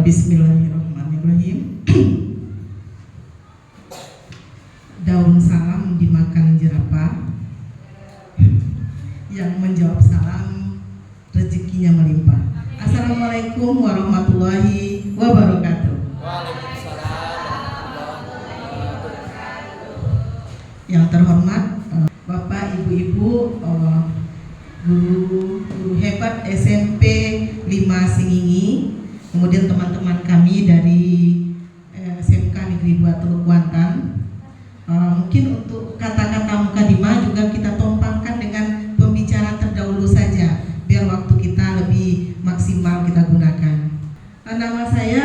Bismillahirrahmanirrahim. Daun salam dimakan jerapah, yang menjawab salam rezekinya melimpah. Assalamualaikum warahmatullahi wabarakatuh. Yang terhormat Bapak, Ibu-ibu, guru hebat SMP 5 Singingi, kemudian teman-teman kami dari SMK Negeri 2 Teluk Kuantan. Mungkin untuk kata-kata mukadimah juga kita tumpangkan dengan pembicara terdahulu saja, biar waktu kita lebih maksimal kita gunakan. Nama saya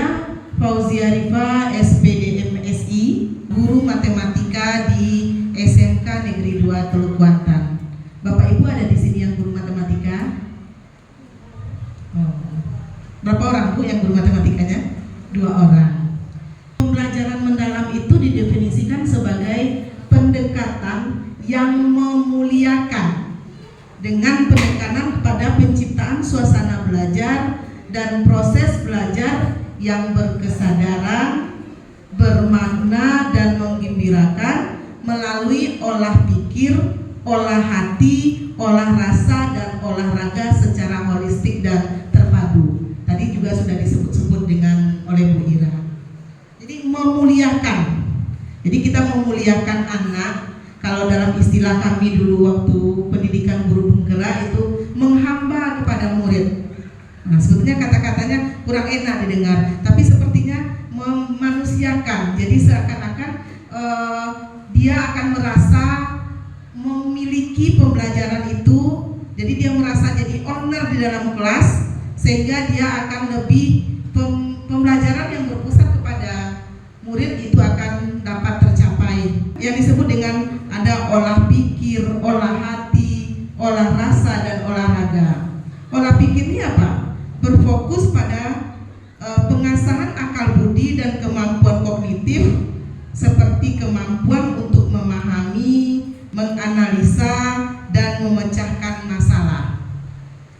Fauzia Rifa, SPD MSI, guru matematika di SMK Negeri 2 Teluk Kuantan. Bapak Ibu ada di sini yang guru matematika? Berapa orang Bu yang guru matematikanya? 2 orang. Pembelajaran mendalam itu didefinisikan sebagai pendekatan yang memuliakan dengan penekanan pada penciptaan suasana belajar dan proses belajar yang berkesadaran, bermakna dan menggembirakan melalui olah pikir, olah hati, olah rasa dan olahraga secara holistik dan terpadu. Tadi juga sudah disebut-sebut oleh Bu Ira. Jadi memuliakan. Jadi kita memuliakan anak. Kalau dalam istilah kami dulu waktu pendidikan guru penggerak itu menghamba kepada murid. Nah, sebetulnya kata-katanya kurang enak didengar, tapi sepertinya memanusiakan. Jadi seakan-akan dia akan merasa memiliki pembelajaran itu. Jadi dia merasa jadi owner di dalam kelas, sehingga dia akan lebih pembelajaran yang berpusat kepada murid itu akan dapat tercapai. Yang disebut dengan ada olah pikir, olah hati, olah rasa dan olahraga. Olah pikir ini apa? Berfokus pada pengasahan akal budi dan kemampuan kognitif seperti kemampuan untuk memahami, menganalisa dan memecahkan masalah.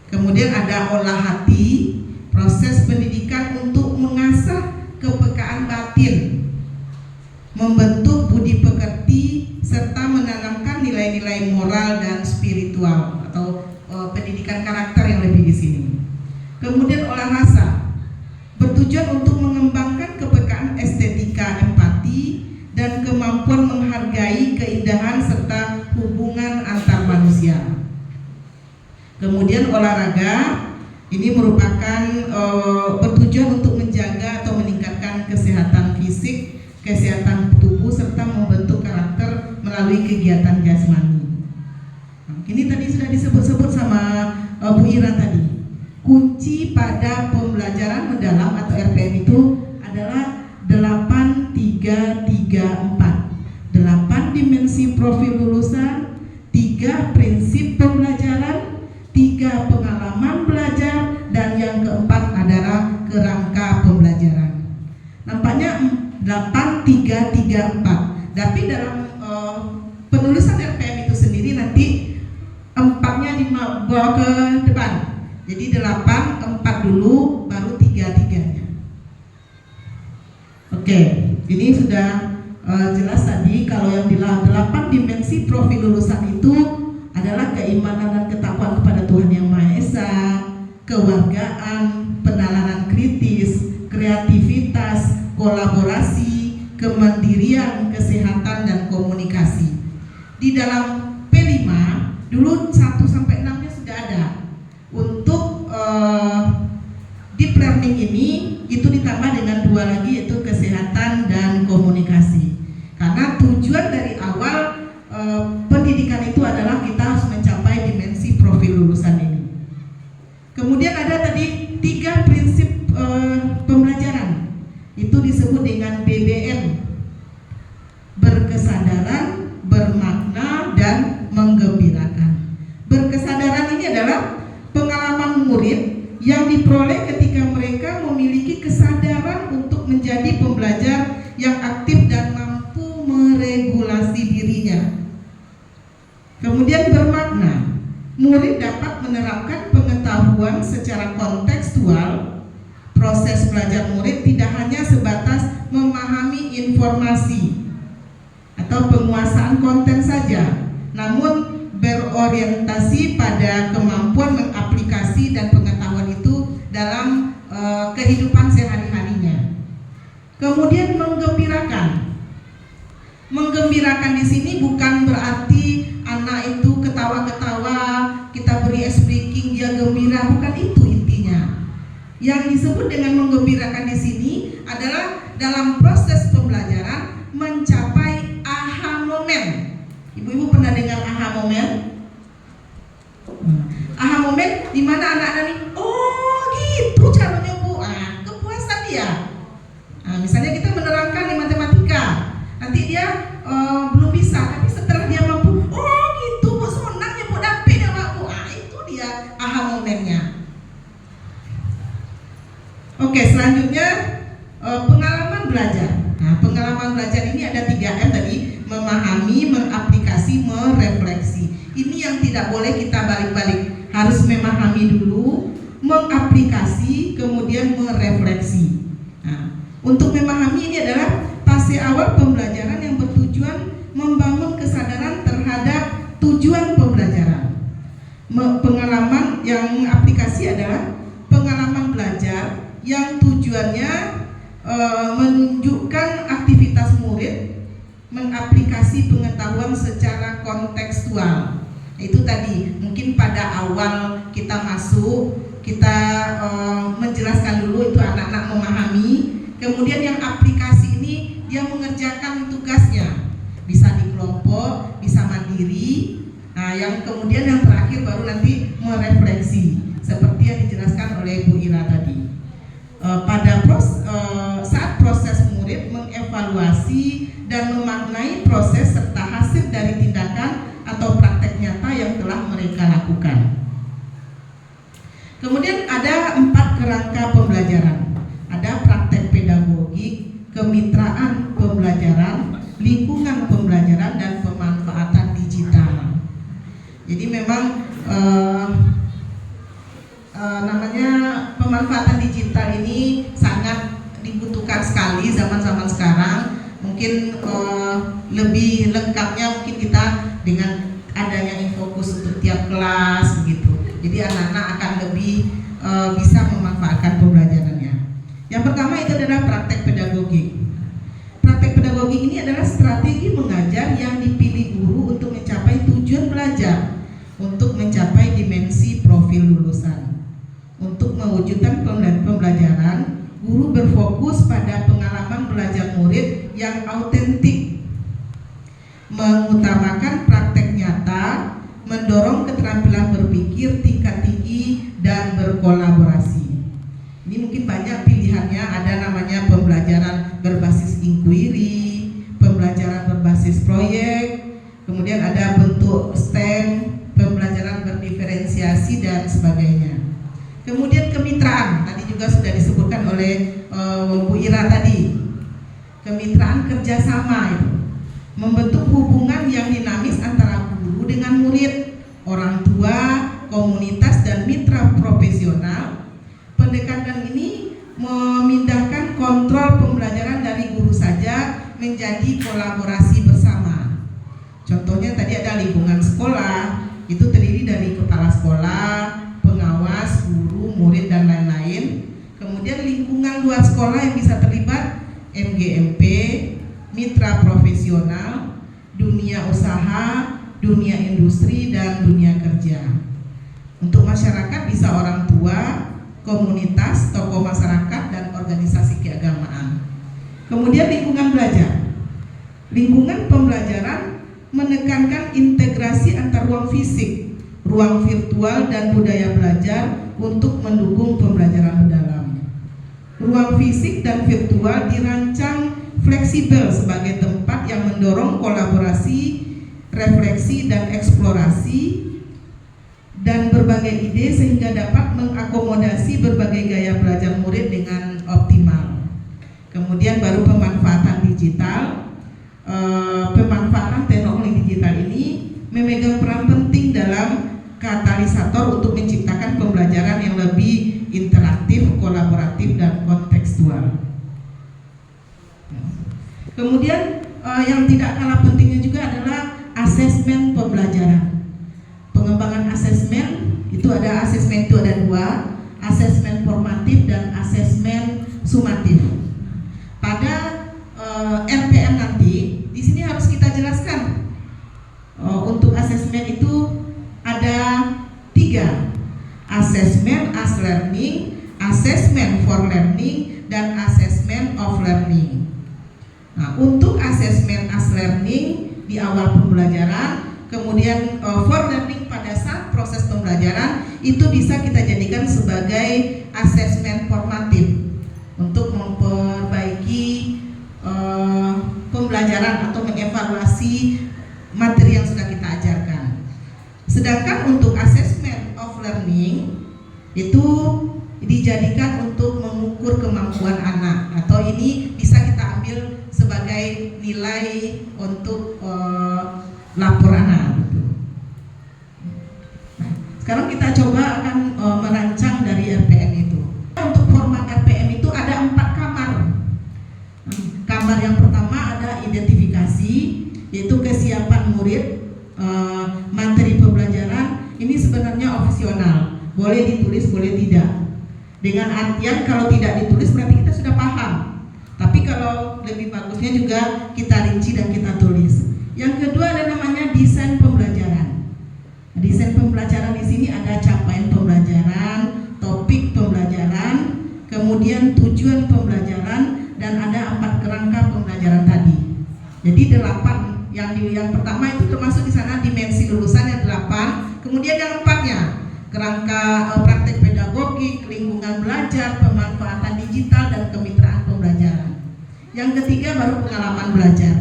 Kemudian ada olah hati, proses pendidikan untuk mengasah kepekaan batin, membentuk budi pekerti serta menanamkan nilai-nilai moral dan spiritual atau pendidikan karakter yang lebih di sini. Kemudian olah rasa, bertujuan untuk mengembangkan kepekaan estetika empati dan kemampuan menghargai keindahan serta hubungan antar manusia. Kemudian olahraga ini merupakan bertujuan untuk menjaga atau meningkatkan kesehatan fisik, kesehatan tubuh serta membentuk karakter melalui kegiatan jasmani. Ini tadi sudah disebut-sebut sama Bu Ira tadi. Kunci pada pembelajaran mendalam atau RPM itu adalah 8-3-3-4. 8 dimensi profil lulusan, 3 prinsip pembelajaran, 3 pengalaman belajar, dan yang keempat adalah kerangka pembelajaran. Nampaknya 8-3-3-4. Tapi dalam penulisan RPM itu sendiri nanti 4-nya dibawa ke depan. Jadi 8, 4 dulu, baru 3-3-nya. Oke, ini sudah jelas tadi. Kalau yang bilang 8 dimensi profil lulusan itu adalah keimanan dan ketakwaan kepada Tuhan Yang Maha Esa, kewargaan, penalaran kritis, kreativitas, kolaborasi, kemandirian, kesehatan dan komunikasi. Di dalam P5 dulu 1-6-nya sudah ada. Untuk deep learning ini itu ditambah dengan 2 lagi, yaitu kesehatan dan komunikasi. Karena tujuan dari awal pendidikan itu adalah kita harus mencapai dimensi profil lulusan ini. Kemudian ada tadi 3 prinsip pembelajaran. Itu disebut dengan BBM. Berkesadaran, bermakna, dan menggembirakan. Berkesadaran ini adalah pengalaman murid yang diperoleh ketika mereka memiliki kesadaran untuk menjadi pembelajar yang aktif dan mampu meregulasi dirinya. Kemudian bermakna, murid dapat menerapkan pengetahuan secara kontekstual, proses belajar pelajar murid tidak hanya sebatas memahami informasi atau penguasaan konten saja, namun berorientasi pada kemampuan mengaplikasi dan pengetahuan itu dalam kehidupan sehari-harinya. Kemudian menggembirakan. Menggembirakan di sini bukan berarti anak itu ketawa-ketawa, kita beri speaking dia gembira, bukan itu intinya. Yang disebut dengan menggembirakan di sini adalah dalam proses pembelajaran mencapai aha moment. Ibu-ibu pernah dengar aha moment? Aha moment di mana anak-anak nih, oh gitu caranya Bu, kepuasan dia. Misalnya kita menerangkan di matematika, nanti dia belum bisa, tapi setelah dia mampu, oh gitu Bu, senangnya Bu, dapet ya Bu, itu dia aha momennya. Oke, selanjutnya pengalaman belajar. Nah, pengalaman belajar ini ada 3M tadi, memahami, mengaplikasi, merefleksi. Ini yang tidak boleh kita balik-balik, harus memahami dulu, mengaplikasi, kemudian merefleksi. Nah, untuk memahami ini adalah fase awal pembelajaran yang bertujuan membangun kesadaran terhadap tujuan pembelajaran. Pengalaman yang aplikasi adalah pengalaman belajar yang tujuannya menunjukkan aktivitas murid mengaplikasi pengetahuan secara kontekstual. Itu tadi, mungkin pada awal kita masuk, kita menjelaskan dulu itu anak-anak memahami, kemudian yang aplikasi ini dia mengerjakan tugasnya, bisa di kelompok, bisa mandiri. Nah, yang kemudian yang terakhir baru nanti merefleksi, seperti yang dijelaskan oleh Bu Ira tadi. Saat proses murid mengevaluasi dan memaknai proses serta hasil dari tindakan atau praktek nyata yang telah mereka lakukan. Kemudian ada 4 kerangka pembelajaran. Ada praktek pedagogik, kemitraan pembelajaran, lingkungan pembelajaran, dan pemanfaatan digital. Jadi memang namanya pemanfaatan digital ini sangat dibutuhkan sekali zaman-zaman sekarang. Mungkin lebih lengkapnya mungkin kita dengan adanya infokus untuk tiap kelas begitu. Jadi anak-anak akan lebih bisa memanfaatkan pembelajarannya. Yang pertama itu adalah praktek pedagogik. Praktek pedagogik ini adalah strategi mengajar yang dipilih guru untuk mencapai tujuan belajar, untuk mencapai dimensi profil lulusan. Untuk mewujudkan pembelajaran, guru berfokus pada pengalaman belajar murid yang autentik, mengutamakan praktek nyata, mendorong keterampilan berpikir tingkat tinggi, dan berkolaborasi. Ini mungkin banyak pilihannya, ada namanya pembelajaran berbasis inquiry, pembelajaran berbasis proyek, kemudian ada bentuk STEM, pembelajaran berdiferensiasi, dan sebagainya. Kemudian kemitraan, tadi juga sudah disebutkan oleh Bu Ira tadi. Kemitraan kerjasama itu membentuk hubungan yang dinamis antara guru dengan murid, orang tua, komunitas, dan mitra profesional. Pendekatan ini memindahkan kontrol pembelajaran dari guru saja menjadi kolaborasi bersama. Contohnya tadi ada lingkungan sekolah, itu terdiri dari kepala sekolah, pengawas, guru, murid, dan lain-lain. Kemudian lingkungan luar sekolah yang bisa terlibat MGMP, mitra profesional, dunia usaha, dunia industri, dan dunia kerja. Untuk masyarakat bisa orang tua, komunitas, tokoh masyarakat, dan organisasi keagamaan. Kemudian lingkungan belajar. Lingkungan pembelajaran menekankan integrasi antar ruang fisik, ruang virtual, dan budaya belajar untuk mendukung pembelajaran mendalam. Ruang fisik dan virtual dirancang fleksibel sebagai tempat yang mendorong kolaborasi, refleksi, dan eksplorasi, dan berbagai ide sehingga dapat mengakomodasi berbagai gaya belajar murid dengan optimal. Kemudian baru pemanfaatan digital. Pemanfaatan teknologi digital ini memegang peran penting dalam katalisator untuk menciptakan pembelajaran yang lebih interaktif, kolaboratif, dan kontekstual. Kemudian yang tidak kalah pentingnya juga adalah asesmen pembelajaran. Pengembangan asesmen itu ada dua, asesmen formatif dan asesmen sumatif. Pada RPM nanti di sini harus kita jelaskan untuk asesmen itu ada 3, asesmen as learning, asesmen for learning, dan asesmen of learning. Nah, untuk asesmen as learning di awal pembelajaran, kemudian for learning pada saat proses pembelajaran, itu bisa kita jadikan sebagai asesmen formatif untuk memperbaiki pembelajaran atau mengevaluasi materi yang sudah kita ajarkan. Sedangkan untuk asesmen of learning itu dijadikan untuk mengukur kemampuan anak, atau ini bisa kita ambil sebagai nilai untuk lapor anak. Nah, sekarang kita coba akan merancang dari RPM itu. Untuk format RPM itu ada 4 kamar. Kamar yang pertama ada identifikasi, yaitu kesiapan murid, materi pembelajaran. Ini sebenarnya opsional, boleh ditulis boleh tidak. Dengan artian kalau tidak ditulis berarti kita sudah paham. Tapi kalau lebih bagusnya juga kita rinci dan kita tulis. Yang kedua ada namanya desain pembelajaran. Desain pembelajaran di sini ada capaian pembelajaran, topik pembelajaran, kemudian tujuan pembelajaran, dan ada 4 kerangka pembelajaran tadi. Jadi 8. Yang pertama itu termasuk di sana dimensi lulusan yang 8. Kemudian yang 4-nya kerangka praktek pedagogi, lingkungan belajar, pemanfaatan digital, dan kemitraan pembelajaran. Yang ketiga baru pengalaman belajar.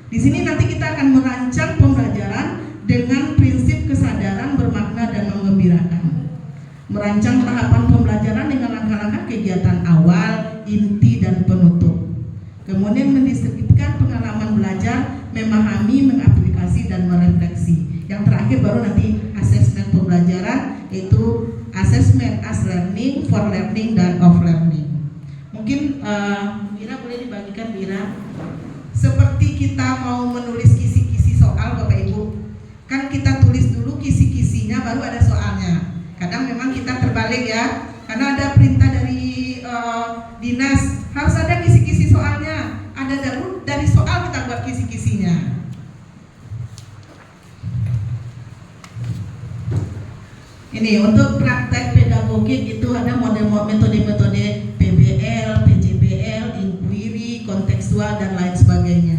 Di sini nanti kita akan merancang pembelajaran dengan prinsip kesadaran, bermakna, dan menggembirakan. Merancang tahapan pembelajaran dengan langkah-langkah kegiatan awal, inti, dan penutup. Kemudian mendistribusikan pengalaman belajar, memahami, mengaplikasi, dan merefleksi. Yang terakhir baru nanti asesmen pembelajaran, yaitu asesmen as learning, for learning, dan of learning. Mungkin Bira boleh dibagikan, Bira. Seperti kita mau menulis kisi-kisi soal, Bapak Ibu, kan kita tulis dulu kisi-kisinya baru ada soalnya. Kadang memang kita terbalik ya, karena ada perintah dari dinas harus ada kisi-kisi soalnya. Ada dari soal kita buat kisi-kisinya. Ini untuk praktek pedagogik itu ada metode-metode PBL, PJBL, inquiry, kontekstual, dan lain sebagainya.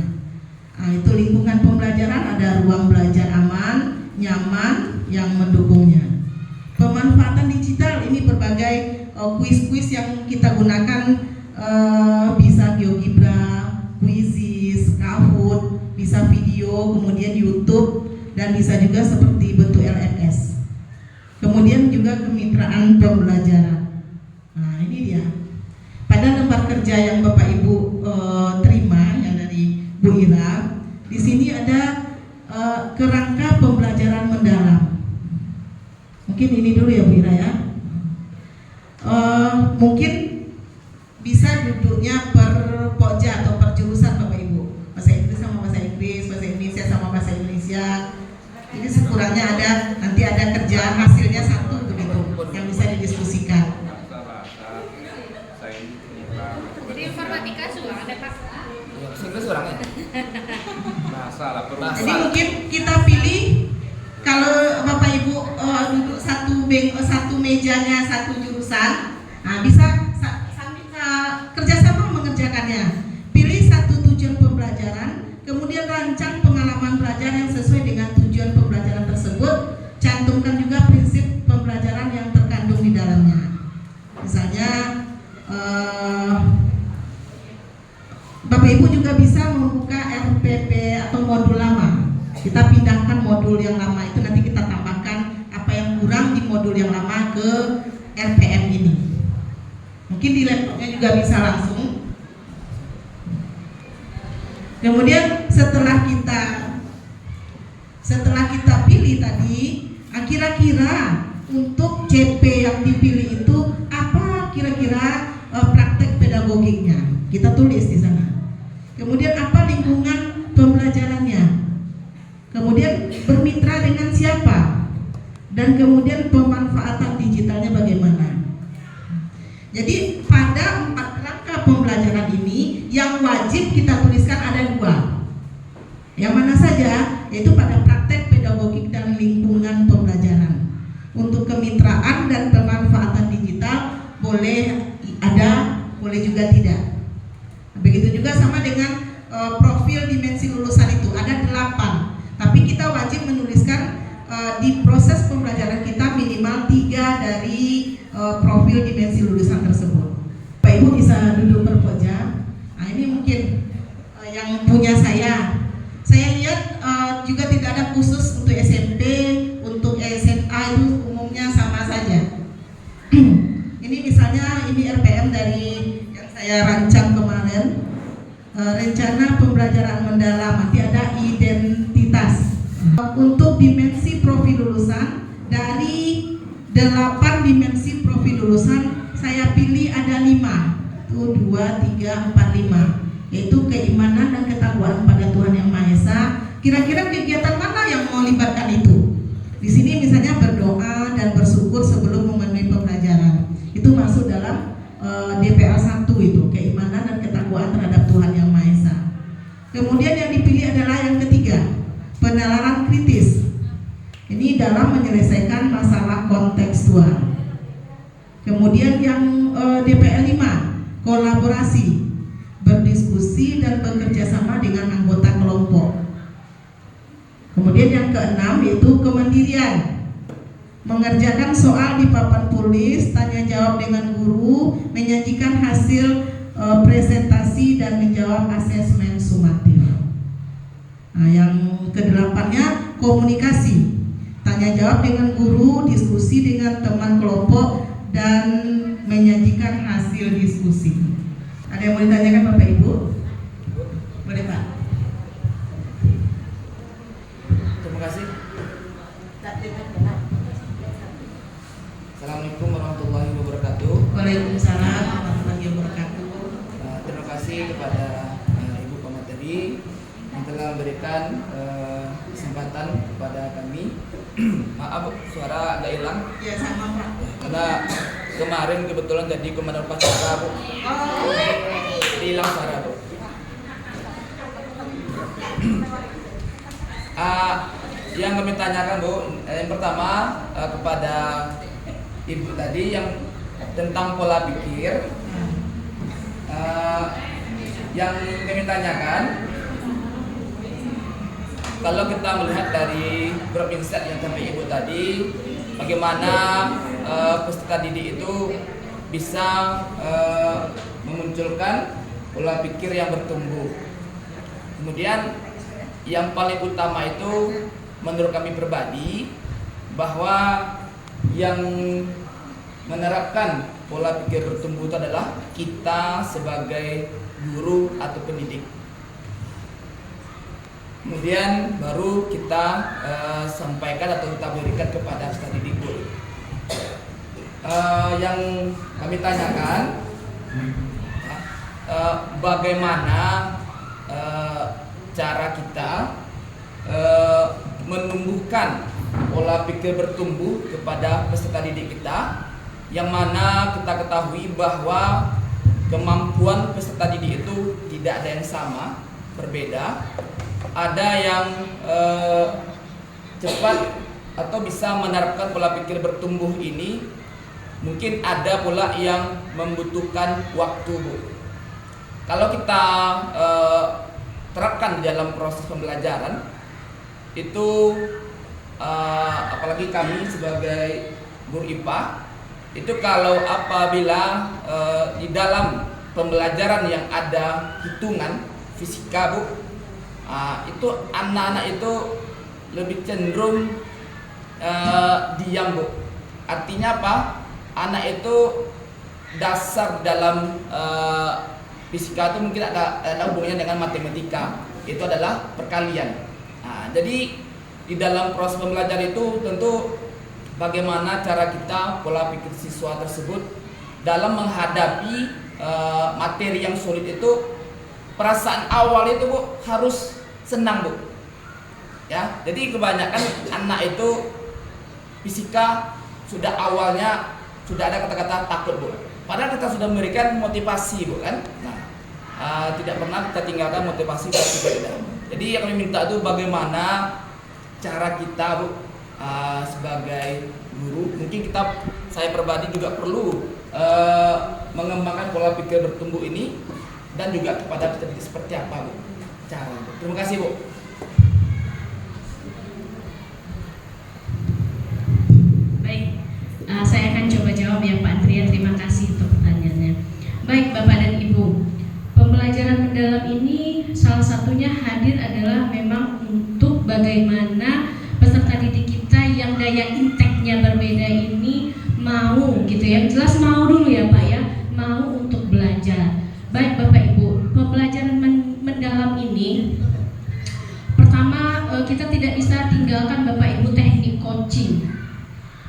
Nah, itu lingkungan pembelajaran ada ruang belajar aman, nyaman, yang mendukungnya. Pemanfaatan digital ini berbagai kuis-kuis yang kita gunakan, bisa GeoGebra, Quizizz, Kahoot, bisa video, kemudian YouTube, dan bisa juga seperti bentuk LMS. Kemudian juga kemitraan pembelajaran. Nah, ini dia. Pada lembar kerja yang Bapak Ibu terima yang dari Bu Ira, di sini ada kerangka pembelajaran mendalam. Mungkin ini dulu ya Bu Ira ya. Mungkin bisa duduknya per pokja atau per jurusan Bapak Ibu. Bahasa Inggris sama bahasa Inggris, bahasa Indonesia sama bahasa Indonesia. Ini sekurangnya ada, nanti ada kerjaan hasilnya satu begitu yang bisa didiskusikan. Jadi informatika sudah ada Pak. Jadi mungkin kita pilih, kalau Bapak Ibu duduk satu mejanya satu jurusan, nah bisa sambil kerjasama mengerjakannya. Pilih satu tujuan pembelajaran, kemudian rancang pengalaman belajar yang sesuai dengan tujuan pembelajaran tersebut. Cantumkan juga prinsip pembelajaran yang terkandung di dalamnya. Misalnya Bapak Ibu juga bisa membuka RPP atau modul lama. Kita pindahkan modul yang lama itu, nanti kita tambahkan apa yang kurang di modul yang lama ke RPM ini. Mungkin di laptopnya juga bisa langsung. Kemudian setelah kita pilih tadi, kira-kira untuk CP yang dipilih itu apa kira-kira praktek pedagogiknya? Kita tulis di sana. Kemudian apa lingkungan pembelajarannya? Kemudian bermitra dengan siapa? Dan kemudian pemanfaatan digitalnya bagaimana? Jadi pada 4 rangka pembelajaran ini yang wajib kita tuliskan ada 2. Yang mana saja? Yaitu pada praktek pedagogik dan lingkungan pembelajaran. Untuk kemitraan dan pemanfaatan digital boleh ada, boleh juga tidak. Begitu juga sama dengan profil dimensi lulusan itu ada 8. Tapi kita wajib menuliskan di proses pembelajaran kita minimal 3 dari profil dimensi lulusan tersebut. Bapak Ibu bisa duduk berpojok. Nah ini mungkin yang punya saya lihat juga tidak ada khusus untuk SMP, untuk SMA itu umumnya sama saja. Ini misalnya ini RPM dari yang saya rancang kemarin, rencana pembelajaran mendalam, nanti ada identitas. Untuk dimensi profil lulusan, dari 8 dimensi profil lulusan saya pilih ada 5, itu 2, 3, 4, 5, yaitu keimanan dan ketakwaan pada Tuhan Yang Maha Esa. Kira-kira kegiatan mana yang mau libatkan itu? Di sini misalnya berdoa dan bersyukur sebelum memenuhi pembelajaran. Itu masuk dalam DPL 1 itu, keimanan dan ketakwaan terhadap Tuhan Yang Maha Esa. Kemudian yang dipilih adalah yang ketiga, penalaran kritis. Ini dalam menyelesaikan masalah kontekstual. Kemudian yang DPL 5, kolaborasi, berdiskusi dan bekerja sama dengan anggota kelompok. Kemudian yang keenam yaitu kemandirian, mengerjakan soal di papan tulis, tanya jawab dengan guru, menyajikan hasil presentasi dan menjawab asesmen sumatif. Nah, yang kedelapannya komunikasi, tanya jawab dengan guru, diskusi dengan teman kelompok dan menyajikan hasil diskusi. Ada yang mau ditanyakan Bapak Ibu? Boleh Pak? Terima kasih. Assalamualaikum warahmatullahi wabarakatuh. Waalaikumsalam warahmatullahi wabarakatuh. Terima kasih kepada Ibu Pemateri yang telah memberikan kesempatan kepada kami. Maaf suara agak hilang. Ya sama Pak. Karena kemarin kebetulan jadi komandan upacara Bu. Hilang suara Bu. Yang kami tanyakan Bu, yang pertama kepada Ibu tadi yang tentang pola pikir. Yang kami tanyakan, kalau kita melihat dari beberapa insight yang sampai Ibu tadi, bagaimana peserta didik itu bisa memunculkan pola pikir yang bertumbuh. Kemudian yang paling utama itu menurut kami pribadi, bahwa yang menerapkan pola pikir bertumbuh itu adalah kita sebagai guru atau pendidik. Kemudian baru kita sampaikan atau kita berikan kepada peserta didik. Yang kami tanyakan, bagaimana cara kita menumbuhkan pola pikir bertumbuh kepada peserta didik kita, yang mana kita ketahui bahwa kemampuan peserta didik itu tidak ada yang sama, berbeda. Ada yang cepat atau bisa menerapkan pola pikir bertumbuh ini, mungkin ada pula yang membutuhkan waktu Bu. Kalau kita terapkan di dalam proses pembelajaran itu, apalagi kami sebagai guru IPA itu, kalau apabila di dalam pembelajaran yang ada hitungan fisika Bu, itu anak-anak itu lebih cenderung diam Bu. Artinya apa? Anak itu dasar dalam fisika itu mungkin ada hubungannya dengan matematika, itu adalah perkalian. Jadi di dalam proses pembelajaran itu tentu bagaimana cara kita, pola pikir siswa tersebut dalam menghadapi materi yang sulit itu perasaan awal itu Bu harus senang Bu. Ya, jadi kebanyakan anak itu fisika sudah awalnya sudah ada kata-kata takut Bu. Padahal kita sudah memberikan motivasi Bu kan. Nah, tidak pernah kita tinggalkan motivasi kita. Jadi yang kami minta itu bagaimana cara kita Bu sebagai guru, mungkin saya pribadi juga perlu mengembangkan pola pikir bertumbuh ini dan juga kepada peserta didik seperti apa Bu cara. Terima kasih Bu. Baik, saya akan coba jawab ya Pak Andrea. Terima kasih untuk pertanyaannya. Baik Bapak dan Ibu, pembelajaran mendalam ini salah satunya hadir adalah memang untuk bagaimana peserta didik kita yang daya inteknya berbeda ini mau gitu ya. Jelas mau dulu ya Pak ya, mau untuk belajar. Baik Bapak Ibu, pembelajaran mendalam ini pertama kita tidak bisa tinggalkan Bapak Ibu teknik coaching.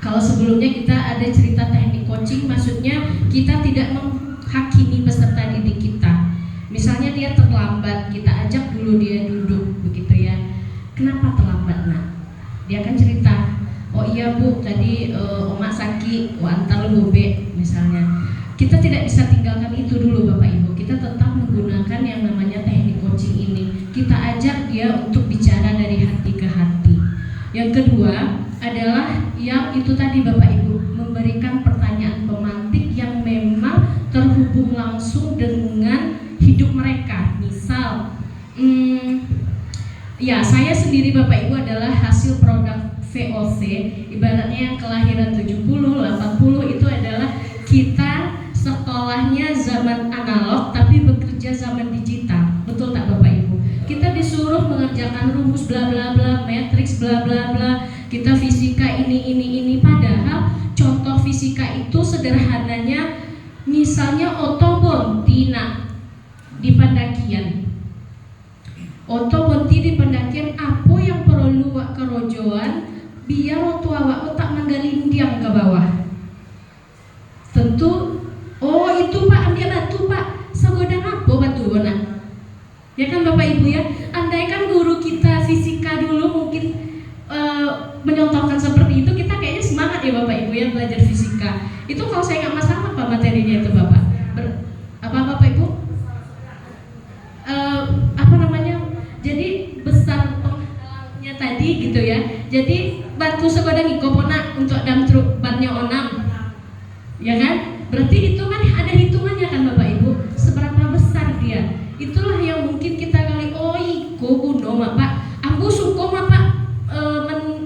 Kalau sebelumnya kita ada cerita teknik coaching, maksudnya kita tidak menghakimi peserta didik kita. Misalnya dia terlambat, kita ajak dulu dia duduk begitu ya. Kenapa terlambat nak? Dia akan cerita, oh iya Bu, tadi omak sakit, antar lu gobe misalnya. Kita tidak bisa tinggalkan itu dulu Bapak Ibu. Kita tetap menggunakan yang namanya teknik coaching ini. Kita ajak dia untuk bicara dari hati ke hati. Yang kedua adalah yang itu tadi Bapak Ibu, memberikan pertanyaan pemantik yang memang terhubung langsung dengan hidup mereka. Misal ya saya sendiri Bapak Ibu adalah hasil produk VOC, ibaratnya yang kelahiran 70, 80 itu adalah kita sekolahnya zaman analog tapi bekerja zaman digital. Betul tak Bapak Ibu? Kita disuruh mengerjakan rumus bla bla bla, matriks bla bla bla, kita fisika ini, padahal contoh fisika itu sederhananya misalnya otobonti nak di pendakian. Otobonti di pendakian apa yang perlu wak kerojoan biar waktu awak tak menggalindiang ke bawah. Tentu, oh itu Pak ambil batu Pak, segodang apa batu nak? Ya kan Bapak Ibu ya, andaikan guru kita fisika dulu mungkin menyontohkan seperti itu, kita kayaknya semangat ya Bapak Ibu ya belajar fisika. Itu kalau saya nggak masalah apa materinya itu Bapak? Apa Bapak Ibu? Apa namanya? Jadi besar penghalangnya tadi gitu ya. Jadi batu segodang ikopona untuk dam truk batnya onam, ya kan? Berarti itu kan ada hitungannya kan Bapak Ibu, seberapa besar dia. Itulah yang mungkin kita kali iko kuno Pak. Ambu suko Pak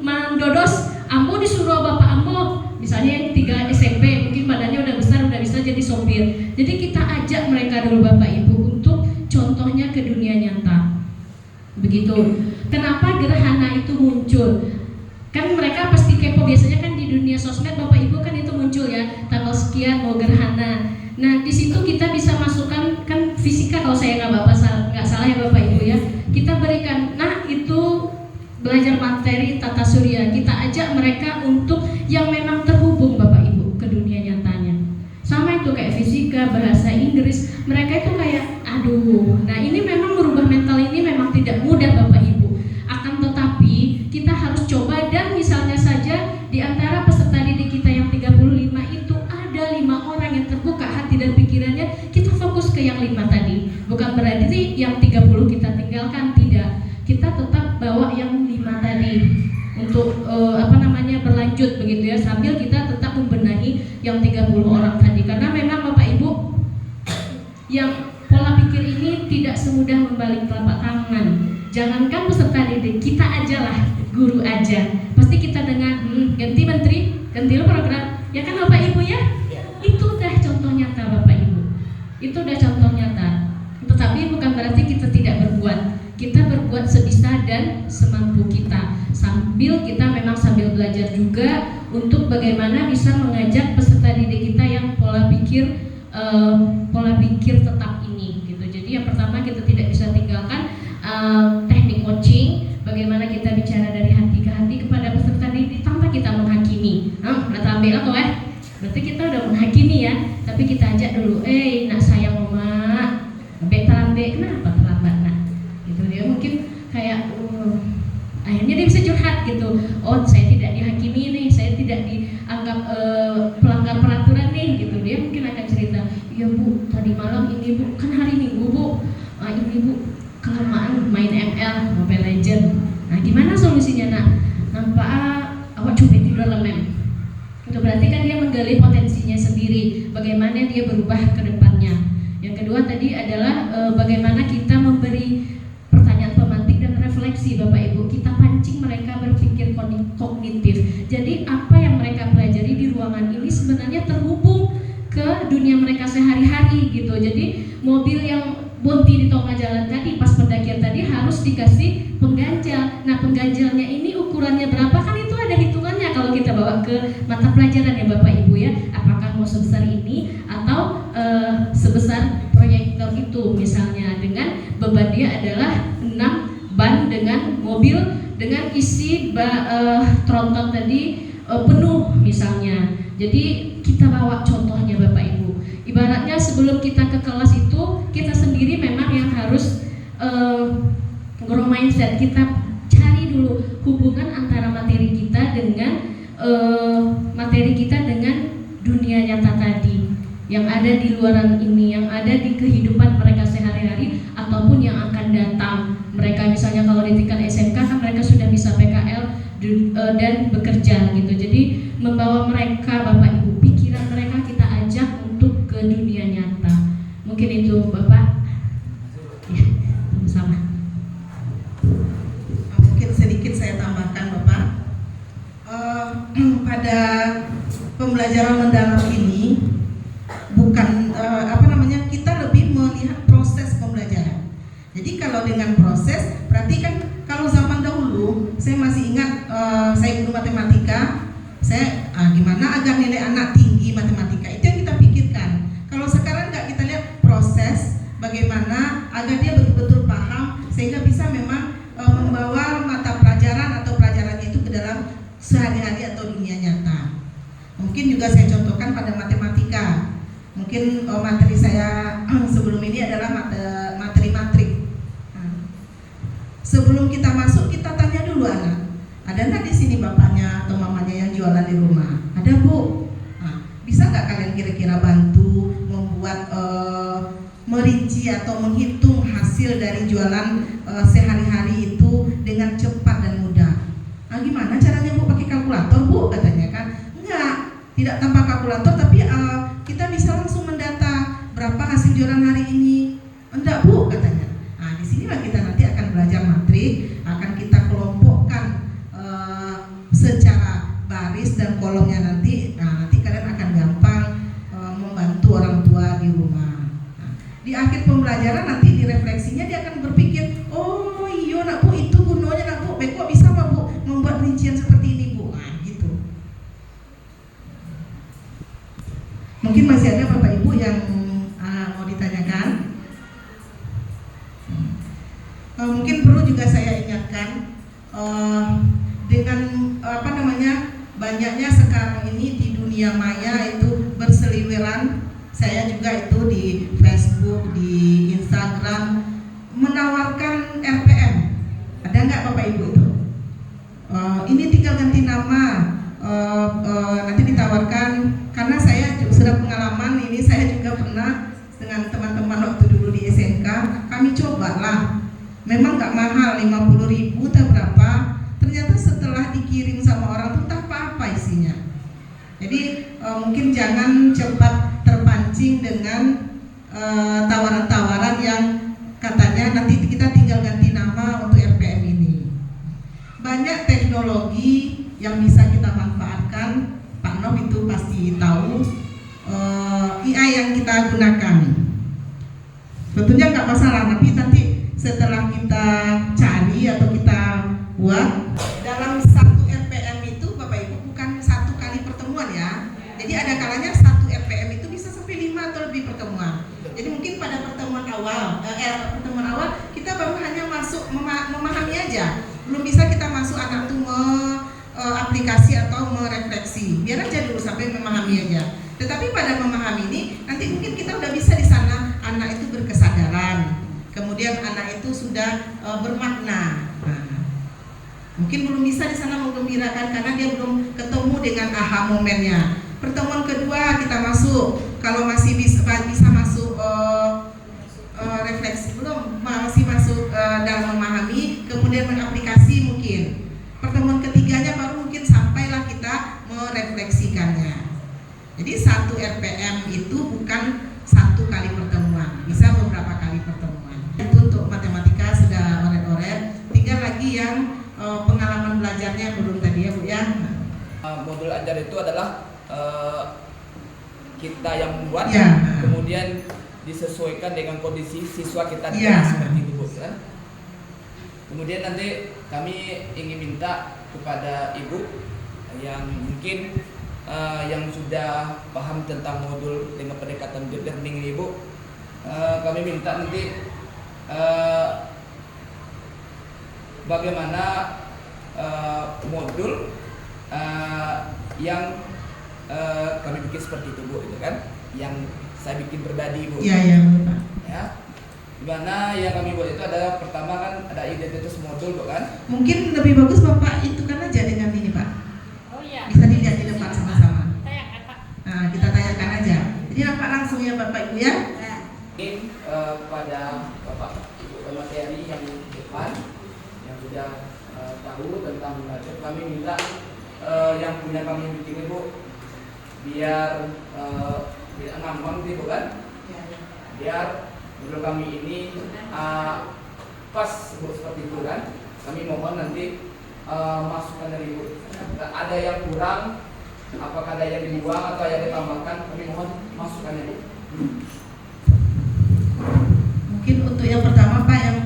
mendodos, ambu disuruh Bapak ambu. Misalnya yang 3 SMP mungkin badannya udah besar, udah bisa jadi sopir. Jadi kita ajak mereka dulu Bapak Ibu untuk contohnya ke dunia nyata. Begitu. Kenapa gerhana itu muncul? Kan mereka pasti kepo, biasanya kan di dunia sosmed Bapak Ibu kan itu muncul ya, tanggal sekian mau gerhana. Nah di situ kita bisa masukkan kan fisika kalau saya nggak salah ya Bapak Ibu ya. Kita berikan, nah itu belajar materi tata surya. Kita ajak mereka untuk yang memang terhubung Bapak Ibu ke dunia nyatanya. Sama itu kayak fisika, bahasa Inggris. Mereka itu kayak aduh. Nah ini memang merubah mental ini memang tidak mudah Bapak Ibu. Akan tetapi kita harus coba, dan misalnya saja di antara peserta didik kita yang 35 itu ada 5 orang yang terbuka hati dan pikirannya, kita fokus ke yang 5 tadi. Bukan berarti yang 30 kita tinggalkan, tidak. Kita tetap bawa yang 5 tadi untuk berlanjut begitu ya, sambil kita tetap membenahi yang 30 orang tadi. Karena memang Bapak Ibu, yang pola pikir ini tidak semudah membalik telapak tangan. Jangankan peserta didik, kita aja lah, guru aja. Pasti kita dengar, ganti menteri, ganti program. Ya kan Bapak Ibu ya? Itu udah contoh nyata Bapak Ibu. Itu udah contoh nyata. Tetapi bukan berarti kita tidak berbuat. Kita berbuat sebisa dan semampu kita. Sambil kita memang sambil belajar juga untuk bagaimana bisa mengajak peserta didik kita yang pola pikir tetap ini gitu. Jadi yang pertama kita tidak bisa tinggalkan teknik coaching, bagaimana kita bicara dari hati ke hati kepada peserta didik tanpa kita menghakimi. Nah, ambil atau berarti kita udah menghakimi ya, tapi kita ajak dulu, nak sayang mama, ambek kenapa? ibu kan hari Minggu bu, ini bu kelamaan main ML, Mobile Legend. Nah gimana solusinya nak? Nampak awak coba tidur lemem. Itu berarti kan dia menggali potensinya sendiri, bagaimana dia berubah ke depannya. Yang kedua tadi adalah bagaimana kita memberi pertanyaan pemantik dan refleksi Bapak Ibu. Kita pancing mereka berpikir kognitif. Jadi apa yang mereka pelajari di ruangan ini sebenarnya terhubung ke dunia mereka sehari-hari gitu. Jadi mobil yang bonti di tengah jalan tadi pas pendakian tadi harus dikasih pengganjal. Nah pengganjalnya ini ukurannya berapa kan itu ada hitungannya kalau kita bawa ke mata pelajaran ya Bapak Ibu ya. Apakah mau sebesar ini atau sebesar proyektor itu misalnya dengan beban dia adalah 6 ban dengan mobil dengan isi tronton tadi penuh misalnya. Jadi kita bawa contohnya Bapak Ibu. Ibaratnya sebelum kita ke kelas itu kita sendiri memang yang harus grow mindset. Kita cari dulu hubungan antara materi kita dengan dunia nyata tadi yang ada di luaran ini, yang ada di kehidupan mereka sehari-hari ataupun yang akan datang. Mereka misalnya kalau di tingkat SMK kan mereka sudah bisa PKL dan bekerja gitu. Jadi membawa mereka Bapak Ibu, pikiran mereka kita ajak untuk ke dunia nyata. Mungkin itu Bapak. Ya, sama. Mungkin sedikit saya tambahkan Bapak. Pada pembelajaran mendalam ini bukan kita lebih melihat proses pembelajaran. Jadi kalau dengan proses berarti kan kalau zaman dahulu saya masih ingat saya guru matematika, saya gimana agar nilai anak tinggi matematika itu yang kita pikirkan. Kalau sekarang nggak kita lihat proses bagaimana agar dia betul-betul paham sehingga bisa memang membawa mata pelajaran atau pelajarannya itu ke dalam sehari-hari atau dunia nyata. Mungkin juga saya contohkan pada matematika. Mungkin materi saya sebelum ini adalah materi matrik. Sebelum kita masuk kita tanya dulu anak, ada nggak di sini bapaknya atau mamanya yang jualan di rumah? Ada bu. Bisa nggak kalian kira-kira bantu membuat merinci atau menghitung hasil dari jualan sehari-hari itu dengan cepat dan mudah? Gimana caranya bu? Pakai kalkulator bu katanya kan? Enggak, tidak tanpa kalkulator tapi kita bisa langsung mendata berapa hasil jualan hari ini. Enggak bu katanya. Nah disinilah kita nanti akan belajar matrik, akan kita kelompokkan secara baris dan kolomnya nanti. Nah nanti kalian akan gampang membantu orang tua di rumah. Nah, di akhir pembelajaran nanti di refleksinya dia akan berpikir, oh iya nak bu itu gunanya nak bu, kok bisa pak bu membuat rincian seperti ini bu. Nah gitu. Mungkin masih ada Bapak Ibu yang mau ditanyakan. Mungkin perlu juga saya ingatkan dengan banyaknya sekarang ini di dunia maya itu berseliweran. Saya juga itu di Facebook, di Instagram menawarkan RPM. Ada nggak Bapak Ibu itu? Ini tinggal ganti nama. Nanti ditawarkan. Karena saya sudah pengalaman ini, saya juga pernah dengan teman-teman waktu dulu di SMK, kami cobalah. Memang nggak mahal, 50.000 atau berapa. Ternyata setelah dikirim sama orang tuh entah apa isinya. Jadi mungkin jangan cepat terpancing dengan tawaran-tawaran yang katanya nanti kita tinggal ganti nama untuk RPM ini. Banyak teknologi yang bisa kita manfaatkan. Pak Nov itu pasti tahu AI yang kita gunakan. Sebetulnya nggak masalah, tapi nanti setelah kita cari atau kita buat dalam satu RPM itu Bapak Ibu bukan satu kali pertemuan ya. Jadi ada kalanya satu RPM itu bisa sampai 5 atau lebih pertemuan. Jadi mungkin pada pertemuan awal kita baru hanya masuk memahami aja. Belum bisa kita masuk anak tuh aplikasi atau merefleksi. Biar aja dulu sampai memahami aja. Tetapi pada memahami ini nanti mungkin kita udah bisa di sana anak itu berkesadaran. Kemudian anak itu sudah bermakna. Mungkin belum bisa di sana menggembirakan karena dia belum ketemu dengan aha momennya. Pertemuan kedua kita masuk. Kalau masih bisa masuk belajarnya belum tadi ya Bu ya. Modul ajar itu adalah kita yang membuat, Ya. kemudian disesuaikan dengan kondisi siswa kita di Ya. kelas seperti itu Bu, kan? Kemudian nanti kami ingin minta kepada Ibu yang mungkin yang sudah paham tentang modul dengan pendekatan deep learning ini Bu, kami minta nanti bagaimana modul yang kami bikin seperti itu Bu, itu kan yang saya bikin pribadi Bu. Iya ya Pak. Ya, dimana yang kami buat itu adalah pertama kan ada identitas modul Bu kan. Mungkin lebih bagus Bapak itu kan aja dengan ini Pak. Oh iya. Bisa dilihat di depan sama-sama. Tayangkan Pak. Nah, kita tanyakan aja. Jadi nampak langsung ya Bapak Ibu ya. Mungkin pada Bapak Ibu materi yang di depan yang sudah tahu tentang belajar, kami minta yang punya kami bikin Bu biar tidak ngambang gitu kan, biar modul kami ini pas Bu, seperti itu kan. Kami mohon nanti masukan dari Ibu. Ada yang kurang, apakah ada yang dibuang atau yang ditambahkan, kami mohon masukannya Bu. Mungkin untuk yang pertama Pak yang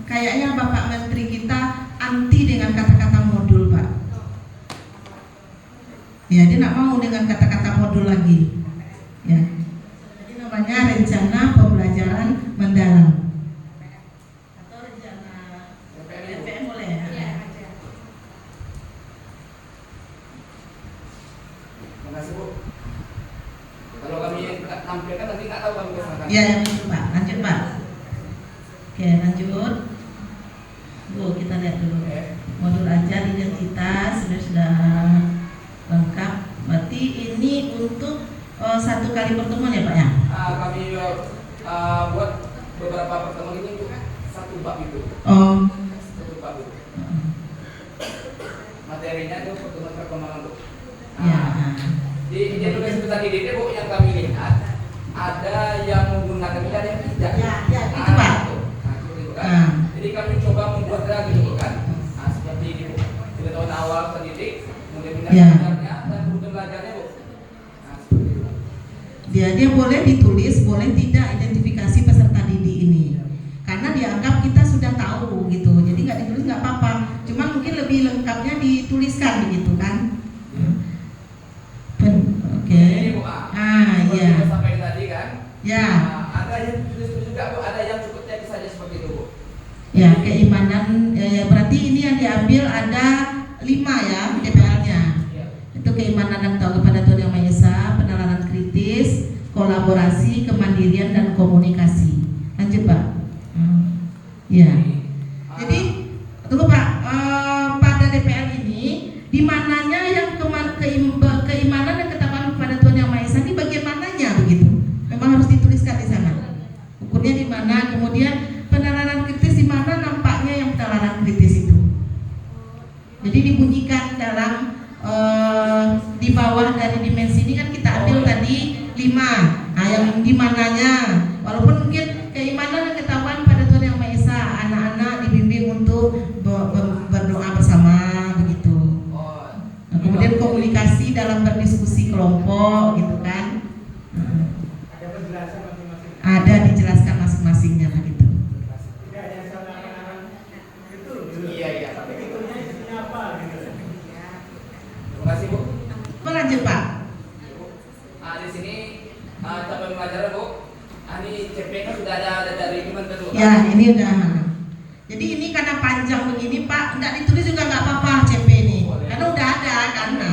kayaknya Bapak Menteri kita anti dengan kata-kata modul Pak. Ya, dia nggak mau dengan kata-kata modul lagi. Ya. Jadi namanya rencana pembelajaran mendalam. Atau rencana RPM boleh ya? Iya. Terima kasih Bu. Kalau kami tampilkan nanti nggak tahu kami kesana. Iya, yang itu Pak. Lanjut Pak. Oke, lanjut. Bu, kita lihat dulu. Modul ajar identitas sudah lengkap. Berarti ini untuk satu kali pertemuan ya Pak ya? Kami buat beberapa pertemuan ini Bu, satu bab itu. Oh. Satu bab itu. Materinya itu pertemuan perkembangan Bu. Ya. Di Indonesia seperti ini Bu, yang kami lihat ada yang menggunakan ini, ada yang tidak. Ya, itu Pak. Seperti itu kan. Jadi kami coba membuat lagi gitu kan. Seperti ini Bu. Kita tahun awal terdidik, kemudian belajarnya dan kemudian belajarnya Bu. Seperti itu. Dia boleh ditulis, boleh tidak identifikasi peserta didik ini. Karena dianggap kita sudah tahu gitu. Jadi nggak ditulis nggak apa-apa. Cuma mungkin lebih lengkapnya dituliskan begitu kan. Oke. Ini Bu, Iya. kita sampaikan tadi kan. Ya. Ada yang tulis juga Bu, ada yang cukup text saja seperti itu Bu. Ya, keimanan ya, berarti ini yang diambil ada 5 ya DPL-nya. Iya. Itu keimanan dan tahu kepada Tuhan Yang Maha Esa, penalaran kritis, kolaborasi, kemandirian dan komunikasi. Lanjut Pak. Ya. Jadi tunggu Pak, pada DPL ini di mananya yang keimanan dan ketakwaan kepada Tuhan Yang Maha Esa ini bagian mananya begitu? Memang harus dituliskan di sana. Ukurnya di mana? Kemudian penalaran kritis di mana nampaknya yang penalaran kritis itu? Jadi dibunyikan dalam di bawah dari dimensi ini kan kita ambil tadi 5. Nah, yang di mananya? Walaupun mungkin keimanan dan ketakwaan pada Tuhan Yang Maha Esa, anak-anak dibimbing untuk berdoa bersama begitu. Nah, kemudian komunikasi dalam berdiskusi kelompok gitu kan. Ada penjelasan masing-masing. Ada dijelaskan masing-masingnya begitu. Tidak hanya salah anak-anak itu. Iya. Tapi itunya isinya apa gitu. Terima kasih Bu. Lanjut Pak. Di sini capaian pelajaran Bu. Ini CP-nya sudah ada dari Kementerian. Ya, ini udah. Jadi ini karena panjang begini Pak, enggak ditulis juga nggak apa-apa CP ini. Karena udah ada karena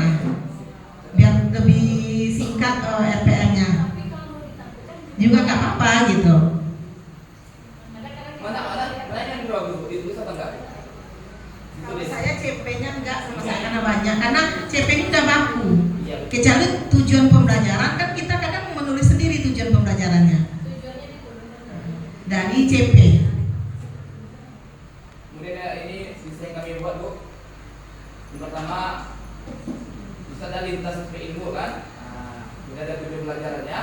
biar lebih singkat RPM-nya. Juga nggak apa-apa gitu. Mana yang bagus Bu? Ditulis atau enggak? Kalau Ditulis. saya CP-nya enggak sama saya karena banyak. Karena CP-nya udah baku. Iya. Kecuali tujuan pembelajaran kan kita kadang menulis sendiri tujuan pembelajarannya dari CP. Kemudian ini bisa yang kami buat Bu. Yang pertama bisa ada lintas ilmu kan. Kemudian ada tujuan pelajarannya,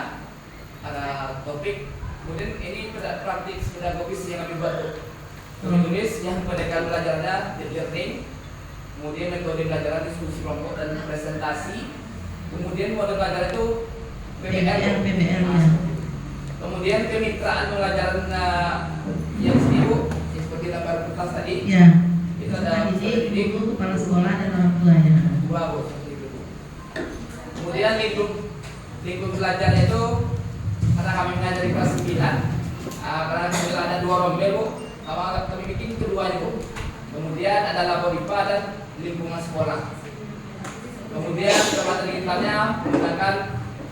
ada topik. Kemudian ini praktik pedagogis yang kami buat Bu. Kami tulis yang pendekatan belajarnya deep learning, kemudian metode pelajaran diskusi kelompok dan presentasi, kemudian mode pelajaran itu PBL, PBL-nya. kemudian kemitraan pembelajaran yang sini Bu, seperti gambar kertas tadi, Ya. itu ada Peserta didik, guru, kepala sekolah dan orang tua ya. dua Bu, seperti itu Bu. Kemudian lingkup belajarnya itu karena kami mengajari kelas 9, karena kami ada 2 rombel Bu, kami bikin keduanya Bu. Kemudian ada labor IPA dan lingkungan sekolah. Kemudian materi digitalnya menggunakan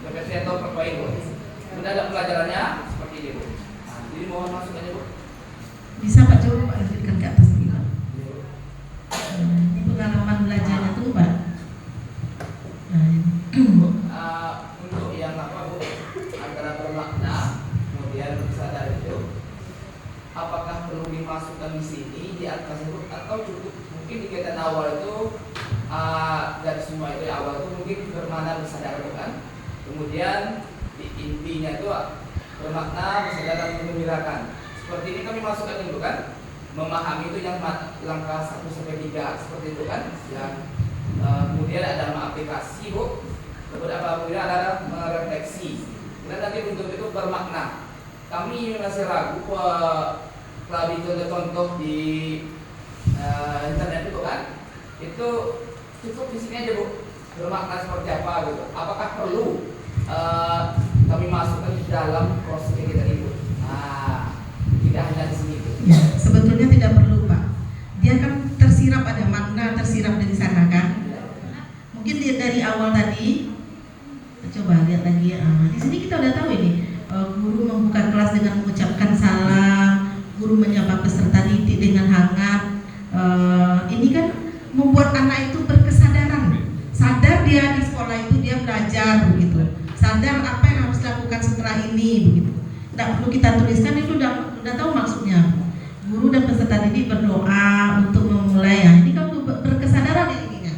PPT atau PowerPoint Bu. Kemudian ada pelajarannya seperti ini Bu. Nah, jadi mohon masuk aja Bu. Bisa Pak coba Pak lanjutkan ke atas ini Pak. Ini pengalaman belajarnya tuh Pak. Nah, ini. Untuk yang apa Bu, antara bermakna kemudian sadar itu, apakah perlu dimasukkan di sini di atas itu atau cukup mungkin di kegiatan awal itu dari semua itu awal itu mungkin bermakna bersadar bukan, kemudian di intinya itu bermakna bersadar dan menggembirakan. Seperti ini kami masukkan itu kan, memahami itu yang langkah 1 sampai 3 seperti itu kan, yang kemudian ada mengaplikasi Bu, kemudian ada merefleksi, dan nanti untuk itu bermakna. Kami masih ragu melalui contoh-contoh di internet itu kan, itu cukup di sini aja Bu, bermakna seperti apa gitu. Apakah perlu kami masukkan di dalam proses kita itu? Nah, tidak hanya di sini Bu. Ya, sebetulnya tidak perlu Pak. Dia kan tersirap, ada makna tersirap dari sana kan. Mungkin dari awal tadi, coba lihat lagi. Di sini kita udah tahu ini. Guru membuka kelas dengan mengucapkan salam, guru menyapa peserta didik dengan hangat. Ini kan membuat anak itu berkesadaran, sadar dia di sekolah itu dia belajar begitu, sadar apa yang harus dilakukan setelah ini begitu. Tidak perlu kita tuliskan, itu udah tahu maksudnya. Guru dan peserta didik berdoa untuk memulai. Ya, ini kan berkesadaran ininya.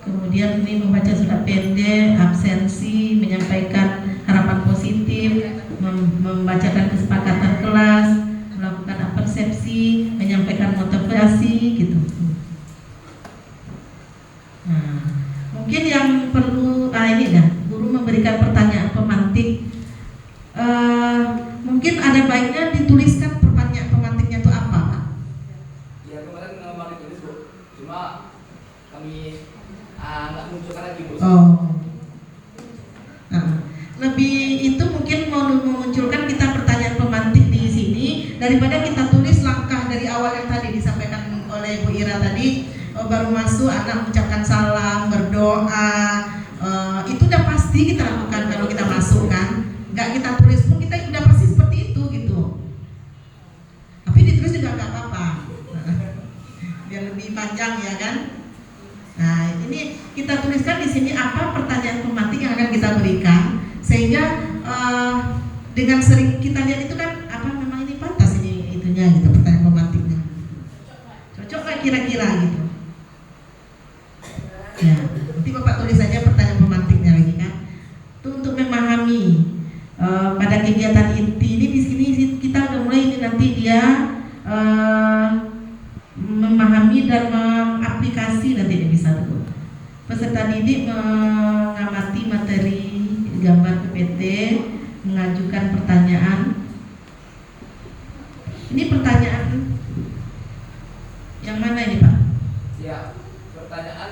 Kemudian ini membaca surat pendek, absensi, menyampaikan harapan positif, membacakan kesepakatan kelas, melakukan persepsi, menyampaikan motivasi gitu. Nah, mungkin yang perlu ini dah, guru memberikan pertanyaan pemantik. Mungkin ada baiknya dituliskan pertanyaan pemantiknya itu apa Pak? Ya kemarin memang ditulis Bu, cuma kami nggak munculkan lagi Bu. Oh. Nah, lebih itu mungkin mau memunculkan kita pertanyaan pemantik di sini daripada kita tulis langkah dari awal yang tadi disampaikan oleh Bu Ira tadi, baru masuk anak mengucapkan salam, berdoa, itu udah pasti kita lakukan kalau kita masuk kan, nggak kita tulis pun kita udah pasti seperti itu gitu. Tapi ditulis juga nggak apa-apa, biar lebih panjang ya kan. Nah, ini kita tuliskan di sini apa pertanyaan pemantik yang akan kita berikan, sehingga dengan sering kita lihat itu kan apa memang ini pantas ini itunya gitu, pertanyaan pemantiknya cocok nggak kira-kira gitu. Ya, nanti Bapak tulis saja pertanyaan pemantiknya lagi kan. Itu untuk memahami pada kegiatan inti ini di sini kita udah mulai ini nanti dia memahami dan mengaplikasi nanti ini bisa tuh. Peserta didik mengamati materi gambar PPT, mengajukan pertanyaan. Ini pertanyaan yang mana ini Pak? Ya, pertanyaan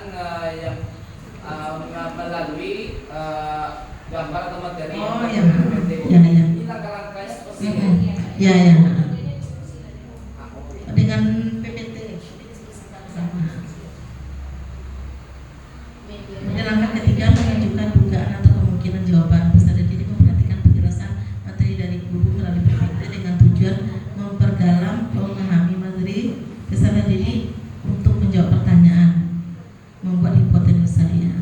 yang melalui gambar atau materi Oh, yang ya. PPT. Ya, ya. Ini langkah-langkahnya seperti ini. Ya ya. Dengan PPT. Kemudian langkah ketiga mengajukan dugaan atau kemungkinan jawaban. Peserta didik memperhatikan penjelasan materi dari guru melalui PPT dengan tujuan memperdalam memahami materi peserta didik untuk menjawab pertanyaan, membuat hipotesa ya.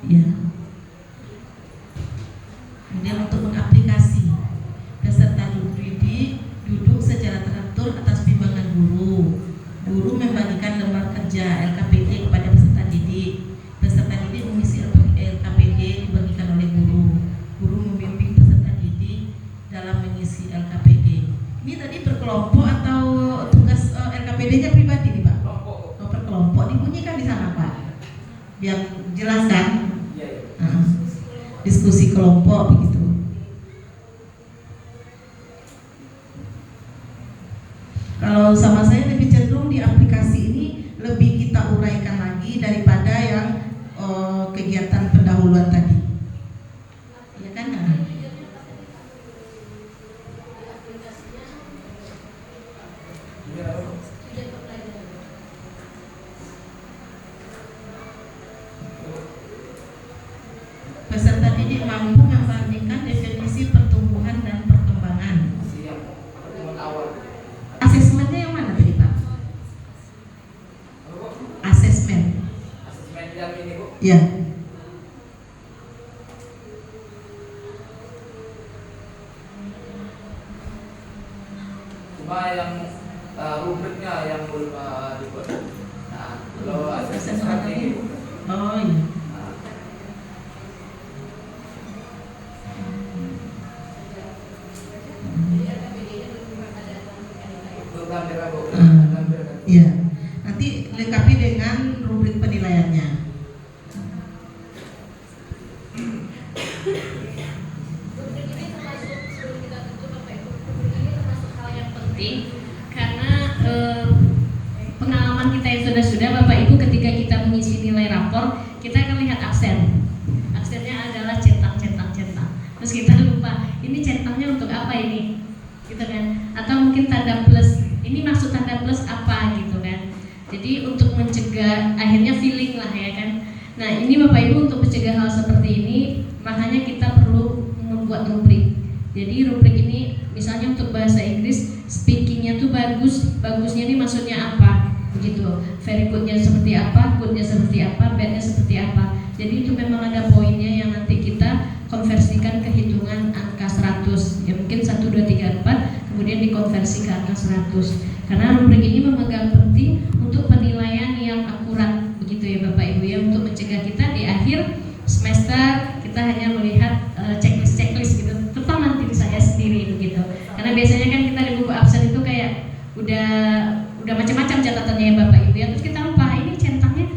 Ya. Kemudian untuk mengaplikasi, peserta didik duduk secara teratur atas bimbingan guru. Guru membagikan lembar kerja LKPD kepada peserta didik. Peserta didik mengisi LKPD dibagikan oleh guru. Guru membimbing peserta didik dalam mengisi LKPD. Ini tadi berkelompok atau tugas LKPD-nya pribadi? biar jelas kan. Iya, iya. Diskusi kelompok begitu. Kalau sama saya lebih cenderung di aplikasi ini lebih kita uraikan lagi daripada yang kegiatan pendahuluan tadi. Ya kan? Peserta didik mampu membandingkan definisi pertumbuhan dan perkembangan. Siap. Pertemuan awal. Asesmennya yang mana tadi Pak? Apa, Bu? Asesmen. Asesmen yang ini, Bu. Ya. Cuma yang rubriknya yang belum dibuat. Nah, kalau asesmen strategi, Bu. Oh iya. Nah, itu kamera, Bu. Kamera. Iya. Nanti lengkapi dengan rubrik penilaiannya. Rubrik ini termasuk, sebelum kita tutup Bapak Ibu, rubrik ini termasuk hal yang penting karena pengalaman kita yang sudah Bapak Ibu ketika kita mengisi nilai rapor, kita akan lihat aksen. Aksennya adalah cetak. Terus kita lupa, ini cetaknya untuk apa ini? Gitu kan? Atau mungkin tanda plus. Ini maksud tanda plus apa gitu kan? Jadi untuk mencegah akhirnya feeling lah ya kan. Nah ini Bapak Ibu untuk mencegah hal seperti ini, makanya kita perlu membuat rubrik. Jadi rubrik ini misalnya untuk bahasa Inggris speakingnya tuh bagusnya ini maksudnya apa? Begitu. Very goodnya seperti apa, goodnya seperti apa, badnya seperti apa. Jadi itu memang ada poinnya yang nanti kita konversikan ke hitungan angka 100. Ya mungkin 1, 2, 3, 4 kemudian dikonversi ke angka 100. Karena rubrik ini memegang penting untuk penilaian yang akurat begitu ya Bapak Ibu ya, untuk mencegah kita di akhir semester kita hanya melihat checklist gitu, terutama nanti saya sendiri begitu. Karena biasanya kan kita di buku absen itu kayak udah macam-macam catatannya ya Bapak Ibu ya, terus kita lupa ini centangnya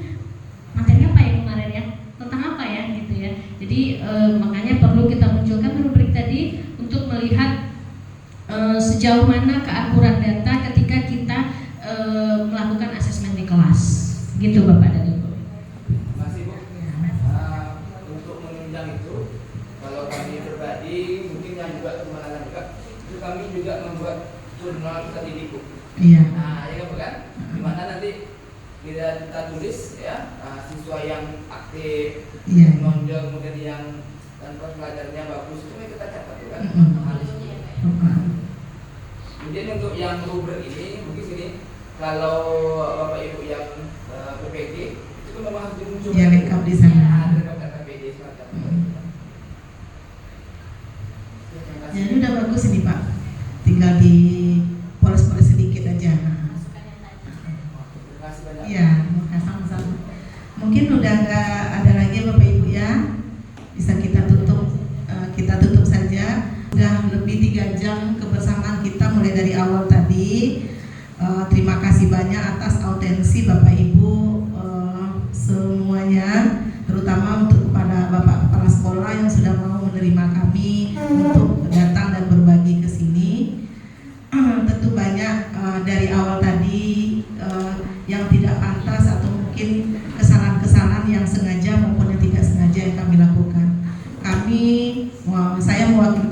materi apa ya kemarin ya, tentang apa ya gitu ya. Jadi makanya perlu kita munculkan rubrik tadi untuk melihat sejauh mana keakurat data ketika kita melakukan asesmen di kelas gitu Bapak dan Ibu. Masih, Bu. Untuk menunjang itu, kalau kami pribadi mungkin yang juga kemana juga, itu kami juga membuat jurnal kita didik, Bu. Iya. Nah, ya kan, dimana nanti kita tulis ya siswa yang aktif, Iya. menonjol, kemudian yang tanpa pelajarannya bagus itu kita catat tuh kan. Kemudian untuk yang rubrik ini mungkin sini kalau Bapak Ibu yang PPG itu memang harus dimunculkan. Ya lengkap di sana. Ada lengkap PPG semacam itu. Ya ini udah bagus ini Pak. Tinggal di poles-poles sedikit aja. Terima kasih banyak. Iya, sama-sama. Mungkin udah nggak ada lagi Bapak Ibu ya. Bisa kita tutup saja. Sudah lebih 3 jam kebersamaan kita mulai dari awal tadi. Terima kasih banyak atas autensi Bapak Ibu semuanya, terutama untuk kepada Bapak Kepala Sekolah yang sudah mau menerima kami untuk datang dan berbagi ke sini. Tentu banyak dari awal tadi yang tidak pantas atau mungkin kesalahan-kesalahan yang sengaja maupun yang tidak sengaja yang kami lakukan. Saya mewakili